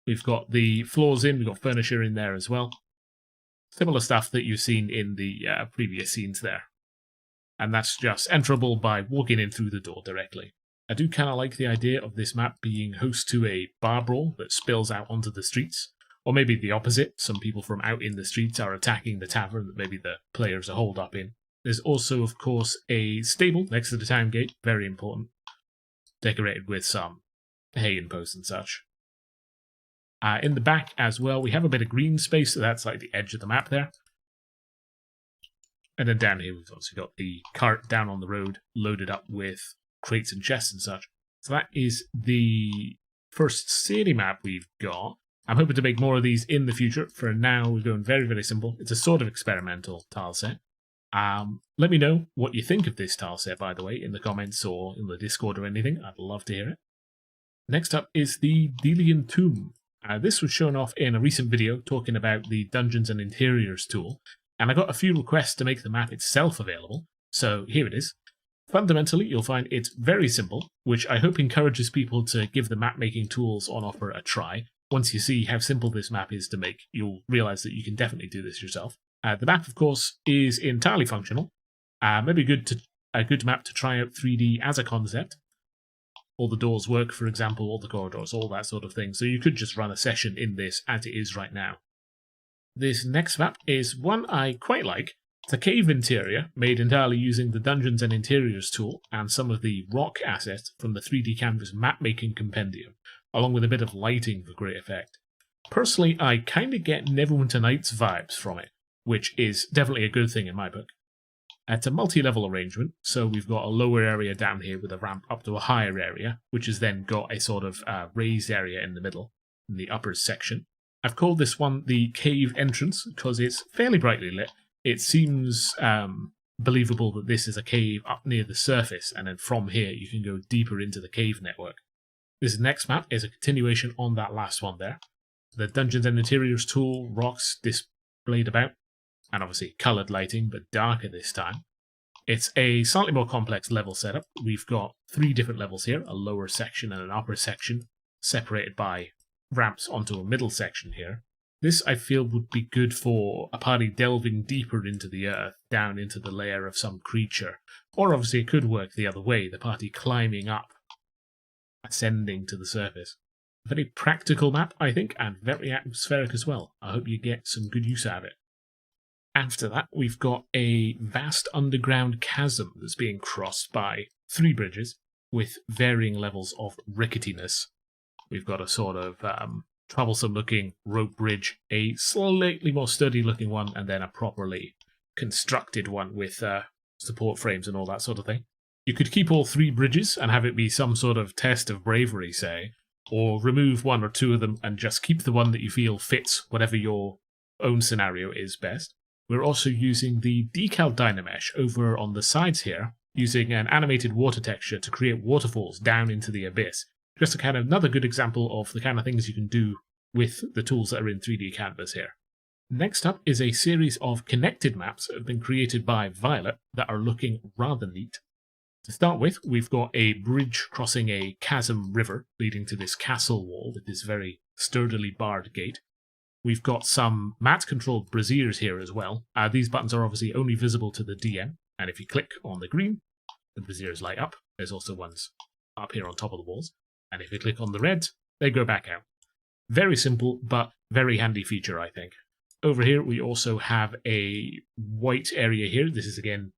We've got the floors in, we've got furniture in there as well. Similar stuff that you've seen in the previous scenes there. And that's just enterable by walking in through the door directly. I do kind of like the idea of this map being host to a bar brawl that spills out onto the streets. Or maybe the opposite, some people from out in the streets are attacking the tavern that maybe the players are holed up in. There's also, of course, a stable next to the town gate, very important, decorated with some hay and posts and such. In the back as well, we have a bit of green space, so that's like the edge of the map there. And then down here we've also got the cart down on the road, loaded up with crates and chests and such. So that is the first city map we've got. I'm hoping to make more of these in the future. For now, we're going very, very simple. It's a sort of experimental tile set. Let me know what you think of this tile set, by the way, in the comments or in the Discord or anything. I'd love to hear it. Next up is the Delian Tomb. This was shown off in a recent video talking about the Dungeons and Interiors tool, and I got a few requests to make the map itself available, so here it is. Fundamentally, you'll find it's very simple, which I hope encourages people to give the map-making tools on offer a try. Once you see how simple this map is to make, you'll realise that you can definitely do this yourself. The map, of course, is entirely functional. Maybe a good map to try out 3D as a concept. All the doors work, for example, all the corridors, all that sort of thing. So you could just run a session in this as it is right now. This next map is one I quite like. It's a cave interior made entirely using the Dungeons and Interiors tool and some of the rock assets from the 3D Canvas map-making compendium, along with a bit of lighting for great effect. Personally, I kind of get Neverwinter Nights vibes from it, which is definitely a good thing in my book. It's a multi-level arrangement, so we've got a lower area down here with a ramp up to a higher area, which has then got a sort of raised area in the middle, in the upper section. I've called this one the cave entrance because it's fairly brightly lit. It seems believable that this is a cave up near the surface, and then from here you can go deeper into the cave network. This next map is a continuation on that last one there. The Dungeons and Interiors tool, rocks displayed about, and obviously coloured lighting, but darker this time. It's a slightly more complex level setup. We've got 3 different levels here, a lower section and an upper section, separated by ramps onto a middle section here. This, I feel, would be good for a party delving deeper into the earth, down into the lair of some creature. Or obviously it could work the other way, the party climbing up, ascending to the surface. Very practical map, I think, and very atmospheric as well. I hope you get some good use out of it. After that, we've got a vast underground chasm that's being crossed by 3 bridges with varying levels of ricketiness. We've got a sort of troublesome-looking rope bridge, a slightly more sturdy-looking one, and then a properly constructed one with support frames and all that sort of thing. You could keep all 3 bridges and have it be some sort of test of bravery, say, or remove 1 or 2 of them and just keep the one that you feel fits whatever your own scenario is best. We're also using the decal dynamesh over on the sides here, using an animated water texture to create waterfalls down into the abyss. Just a kind of another good example of the kind of things you can do with the tools that are in 3D Canvas here. Next up is a series of connected maps that have been created by Violet that are looking rather neat. To start with, we've got a bridge crossing a chasm river leading to this castle wall with this very sturdily barred gate. We've got some mat-controlled braziers here as well. These buttons are obviously only visible to the DM, and if you click on the green, the braziers light up. There's also ones up here on top of the walls, and if you click on the red, they go back out. Very simple, but very handy feature, I think. Over here, we also have a white area here. This is, again,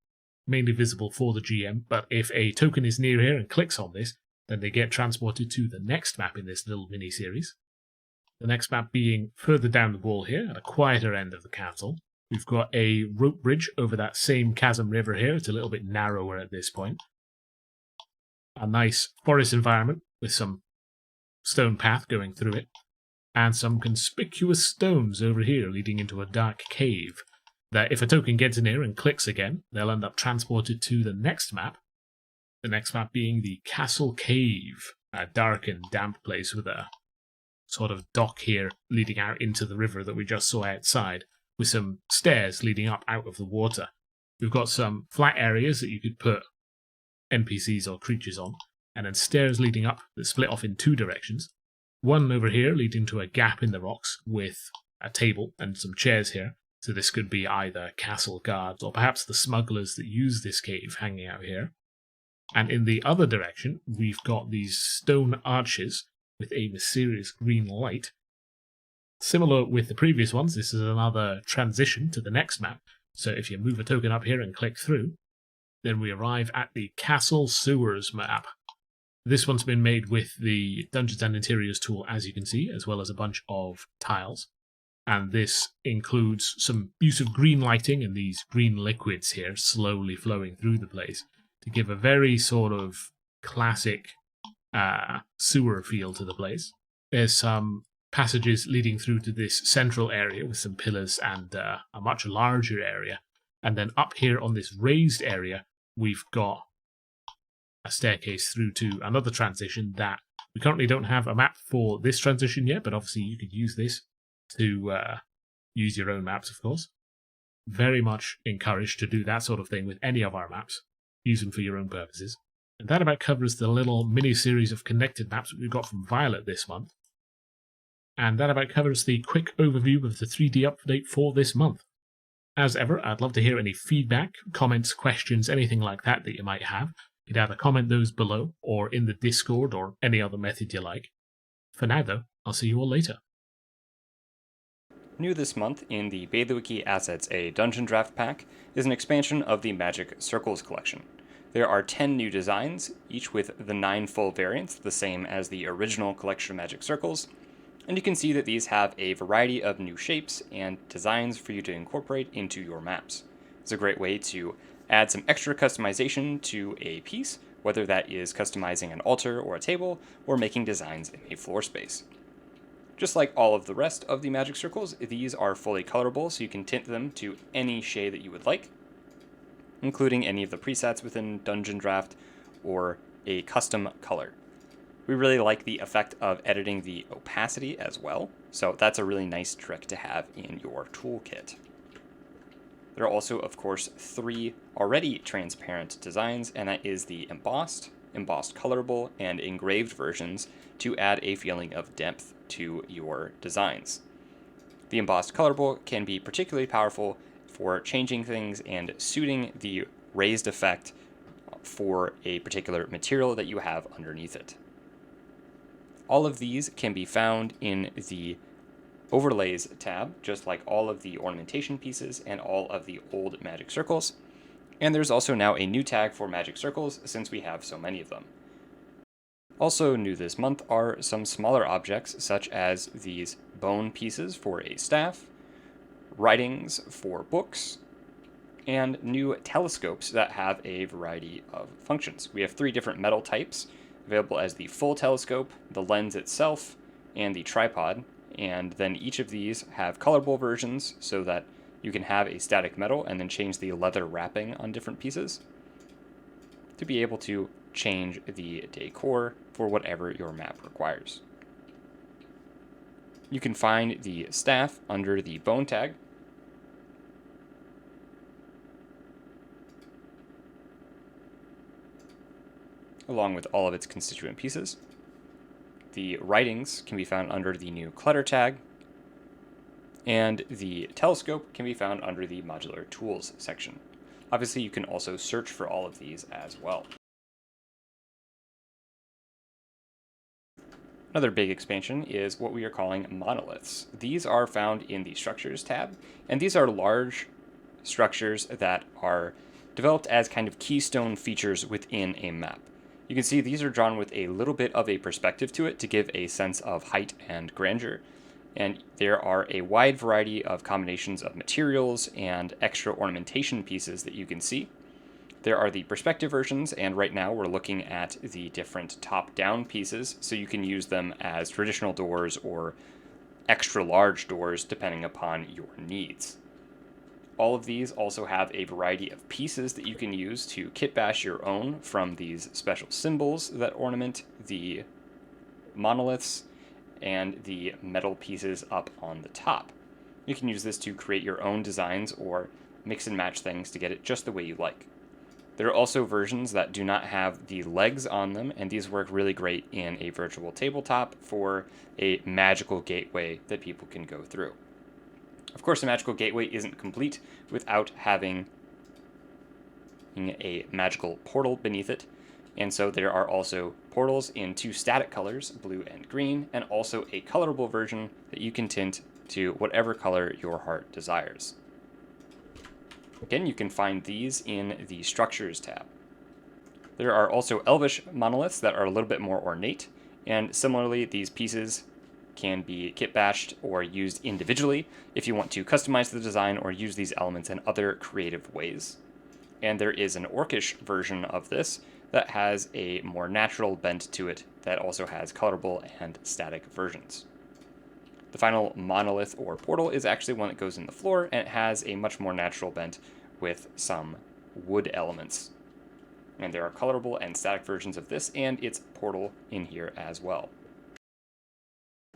mainly visible for the GM, but if a token is near here and clicks on this, then they get transported to the next map in this little mini-series. The next map being further down the wall here, at a quieter end of the castle. We've got a rope bridge over that same chasm river here. It's a little bit narrower at this point. A nice forest environment with some stone path going through it. And some conspicuous stones over here leading into a dark cave that if a token gets in here and clicks again, they'll end up transported to the next map. The next map being the Castle Cave, a dark and damp place with a sort of dock here leading out into the river that we just saw outside, with some stairs leading up out of the water. We've got some flat areas that you could put NPCs or creatures on, and then stairs leading up that split off in two directions. One over here leading to a gap in the rocks with a table and some chairs here. So this could be either castle guards or perhaps the smugglers that use this cave hanging out here. And in the other direction, we've got these stone arches with a mysterious green light. Similar with the previous ones, this is another transition to the next map. So if you move a token up here and click through, then we arrive at the Castle Sewers map. This one's been made with the Dungeons and Interiors tool, as you can see, as well as a bunch of tiles. And this includes some use of green lighting and these green liquids here slowly flowing through the place to give a very sort of classic sewer feel to the place. There's some passages leading through to this central area with some pillars and a much larger area. And then up here on this raised area, we've got a staircase through to another transition that we currently don't have a map for this transition yet, but obviously you could use this to use your own maps, of course. Very much encouraged to do that sort of thing with any of our maps. Use them for your own purposes. And that about covers the little mini-series of connected maps that we've got from Violet this month. And that about covers the quick overview of the 3D update for this month. As ever, I'd love to hear any feedback, comments, questions, anything like that you might have. You can either comment those below, or in the Discord, or any other method you like. For now, though, I'll see you all later. New this month in the Baileywiki Assets A Dungeondraft pack is an expansion of the Magic Circles collection. There are 10 new designs, each with the 9 full variants, the same as the original collection of Magic Circles, and you can see that these have a variety of new shapes and designs for you to incorporate into your maps. It's a great way to add some extra customization to a piece, whether that is customizing an altar or a table, or making designs in a floor space. Just like all of the rest of the Magic Circles, these are fully colorable, so you can tint them to any shade that you would like, including any of the presets within Dungeondraft or a custom color. We really like the effect of editing the opacity as well, so that's a really nice trick to have in your toolkit. There are also, of course, 3 already transparent designs, and that is the embossed colorable, and engraved versions to add a feeling of depth to your designs. The embossed colorable can be particularly powerful for changing things and suiting the raised effect for a particular material that you have underneath it. All of these can be found in the Overlays tab, just like all of the ornamentation pieces and all of the old Magic Circles. And there's also now a new tag for Magic Circles since we have so many of them. Also new this month are some smaller objects such as these bone pieces for a staff, writings for books, and new telescopes that have a variety of functions. We have 3 different metal types available as the full telescope, the lens itself, and the tripod, and then each of these have colorable versions so that you can have a static metal and then change the leather wrapping on different pieces to be able to change the decor for whatever your map requires. You can find the staff under the bone tag, along with all of its constituent pieces. The writings can be found under the new clutter tag, And the telescope can be found under the modular tools section. Obviously, you can also search for all of these as well. Another big expansion is what we are calling monoliths. These are found in the structures tab, and these are large structures that are developed as kind of keystone features within a map. You can see these are drawn with a little bit of a perspective to it to give a sense of height and grandeur. And there are a wide variety of combinations of materials and extra ornamentation pieces that you can see. There are the perspective versions, and right now we're looking at the different top-down pieces, so you can use them as traditional doors or extra large doors depending upon your needs. All of these also have a variety of pieces that you can use to kitbash your own from these special symbols that ornament the monoliths and the metal pieces up on the top. You can use this to create your own designs or mix and match things to get it just the way you like. There are also versions that do not have the legs on them, and these work really great in a virtual tabletop for a magical gateway that people can go through. Of course, a magical gateway isn't complete without having a magical portal beneath it, and so there are also portals in 2 static colors, blue and green, and also a colorable version that you can tint to whatever color your heart desires. Again, you can find these in the Structures tab. There are also Elvish monoliths that are a little bit more ornate, and similarly, these pieces can be kitbashed or used individually if you want to customize the design or use these elements in other creative ways. And there is an Orcish version of this that has a more natural bent to it that also has colorable and static versions. The final monolith or portal is actually one that goes in the floor, and it has a much more natural bent with some wood elements. And there are colorable and static versions of this and its portal in here as well.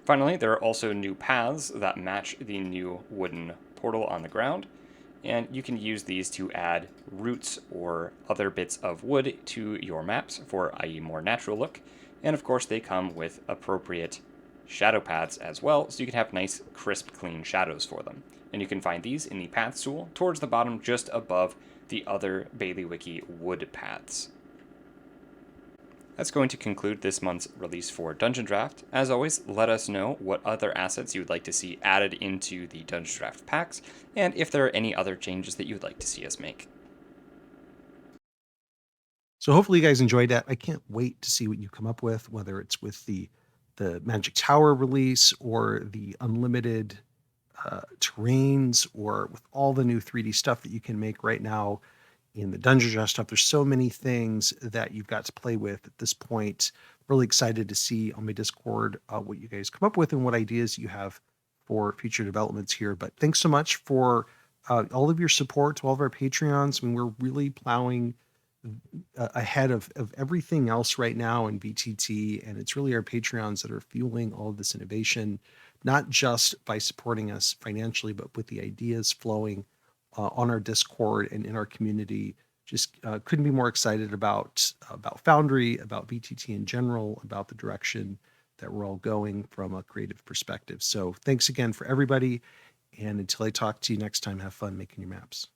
Finally, there are also new paths that match the new wooden portal on the ground, and you can use these to add roots or other bits of wood to your maps for a more natural look. And of course, they come with appropriate shadow paths as well, so you can have nice, crisp, clean shadows for them. And you can find these in the Paths tool towards the bottom, just above the other Baileywiki wood paths. That's going to conclude this month's release for Dungeondraft. As always, let us know what other assets you would like to see added into the Dungeondraft packs, and if there are any other changes that you would like to see us make. So hopefully you guys enjoyed that. I can't wait to see what you come up with, whether it's with the Magic Tower release or the unlimited terrains, or with all the new 3D stuff that you can make right now in the Dungeondraft stuff. There's so many things that you've got to play with at this point. Really excited to see on my Discord what you guys come up with and what ideas you have for future developments here. But thanks so much for all of your support to all of our Patreons. I mean, we're really plowing ahead of everything else right now in BTT, and it's really our Patreons that are fueling all of this innovation, not just by supporting us financially, but with the ideas flowing on our Discord and in our community. Just couldn't be more excited about Foundry, about BTT in general, about the direction that we're all going from a creative perspective. So thanks again for everybody, and until I talk to you next time, have fun making your maps.